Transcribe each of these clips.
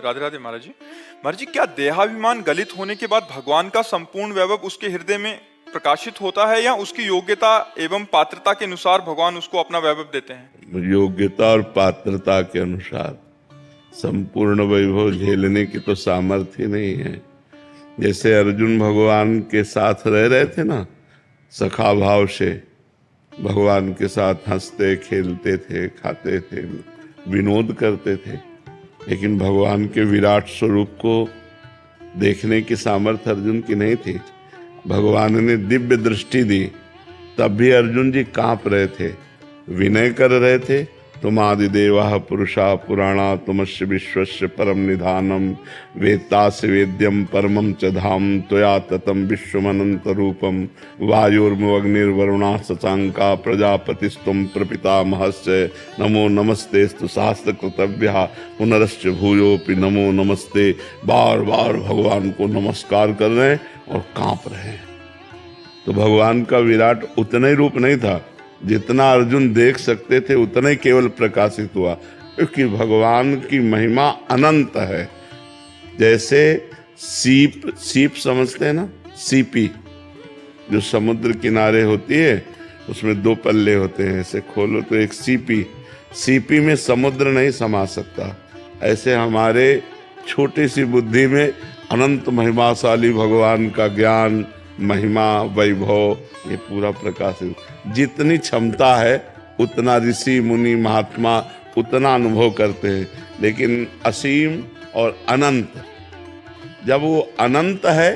राधे राधे महाराज जी। महाराज जी, क्या देहाभिमान गलित होने के बाद भगवान का संपूर्ण वैभव उसके हृदय में प्रकाशित होता है, या उसकी योग्यता एवं पात्रता के अनुसार भगवान उसको अपना वैभव देते हैं? योग्यता और पात्रता के अनुसार। संपूर्ण वैभव झेलने की तो सामर्थ्य नहीं है। जैसे अर्जुन भगवान के साथ रह रहे थे ना, सखा भाव से भगवान के साथ हंसते खेलते थे, खाते थे, विनोद करते थे, लेकिन भगवान के विराट स्वरूप को देखने की सामर्थ्य अर्जुन की नहीं थी। भगवान ने दिव्य दृष्टि दी, तब भी अर्जुन जी कांप रहे थे, विनय कर रहे थे। तुम आदिदेवा पुरुषा पुराणा तुमस्य विश्वस्य परम निधानम वेत्तास्य वेद्यम परमं च धाम त्वया ततं विश्वमनंत रूपम वायुर्मग्निर्वरुणा शशांका प्रजापतिस्तुम प्रपितामहस्य नमो नमस्तेस्तु शास्त्र कृतव्या पुनरश्च भूयोपि नमो नमस्ते। बार बार भगवान को नमस्कार कर रहे हैं और कांप रहे हैं। तो भगवान का विराट उतना ही रूप नहीं था जितना अर्जुन देख सकते थे, उतना ही केवल प्रकाशित हुआ, क्योंकि भगवान की महिमा अनंत है। जैसे सीप समझते हैं ना, सीपी जो समुद्र किनारे होती है, उसमें दो पल्ले होते हैं, ऐसे खोलो तो एक सीपी में समुद्र नहीं समा सकता। ऐसे हमारे छोटी सी बुद्धि में अनंत महिमाशाली भगवान का ज्ञान, महिमा, वैभव ये पूरा प्रकाशित। जितनी क्षमता है उतना ऋषि मुनि महात्मा उतना अनुभव करते हैं, लेकिन असीम और अनंत, जब वो अनंत है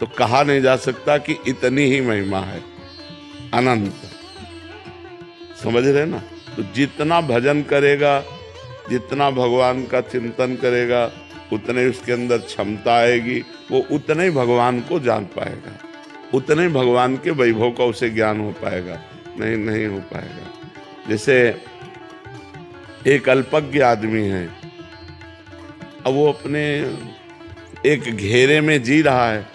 तो कहा नहीं जा सकता कि इतनी ही महिमा है। अनंत, समझ रहे ना? तो जितना भजन करेगा, जितना भगवान का चिंतन करेगा, उतने उसके अंदर क्षमता आएगी, वो उतने ही भगवान को जान पाएगा, उतने ही भगवान के वैभव का उसे ज्ञान हो पाएगा। नहीं हो पाएगा। जैसे एक अल्पज्ञ आदमी है, अब वो अपने एक घेरे में जी रहा है,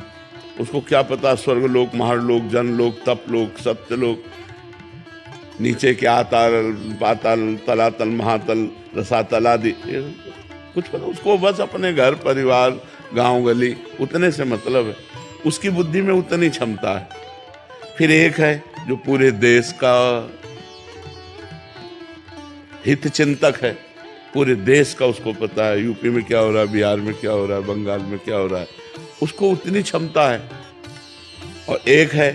उसको क्या पता स्वर्ग लोक, महालोक, जनलोक, तपलोक, सत्यलोक, नीचे के आताल, पाताल, तलातल, महातल, रसातल आदि कुछ पता उसको। बस अपने घर परिवार, गांव गली उतने से मतलब है, उसकी बुद्धि में उतनी क्षमता है। फिर एक है जो पूरे देश का हित चिंतक है, पूरे देश का उसको पता है, यूपी में क्या हो रहा है, बिहार में क्या हो रहा है, बंगाल में क्या हो रहा है, उसको उतनी क्षमता है। और एक है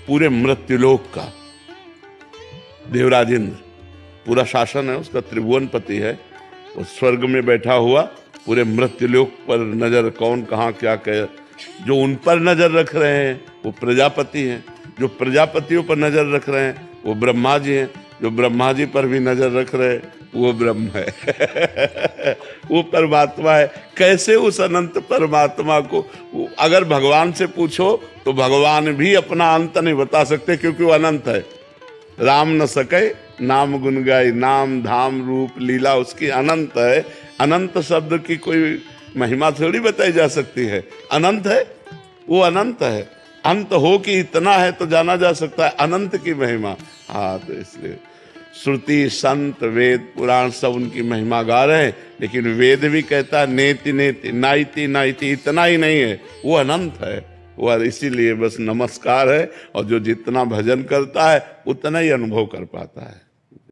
पूरे मृत्युलोक का देवराज इंद्र, पूरा शासन है उसका, त्रिभुवनपति है, वो स्वर्ग में बैठा हुआ पूरे मृत्युलोक पर नजर, कौन कहाँ क्या कहे। जो उन पर नजर रख रहे हैं वो प्रजापति हैं, जो प्रजापतियों पर नजर रख रहे हैं वो ब्रह्मा जी हैं, जो ब्रह्मा जी पर भी नजर रख रहे हैं वो ब्रह्म है वो परमात्मा है। कैसे उस अनंत परमात्मा को अगर भगवान से पूछो तो भगवान भी अपना अंत नहीं बता सकते, क्योंकि वो अनंत है। राम न सके नाम गुन गाय, नाम धाम रूप लीला उसकी अनंत है। अनंत शब्द की कोई महिमा थोड़ी बताई जा सकती है। अनंत है, वो अनंत है। अंत हो कि इतना है तो जाना जा सकता है अनंत की महिमा। हाँ, तो इसलिए श्रुति, संत, वेद, पुराण सब उनकी महिमा गा रहे हैं, लेकिन वेद भी कहता है नेति नेति, नाइति नाइति, इतना ही नहीं है, वो अनंत है। वो इसीलिए बस नमस्कार है, और जो जितना भजन करता है उतना ही अनुभव कर पाता है।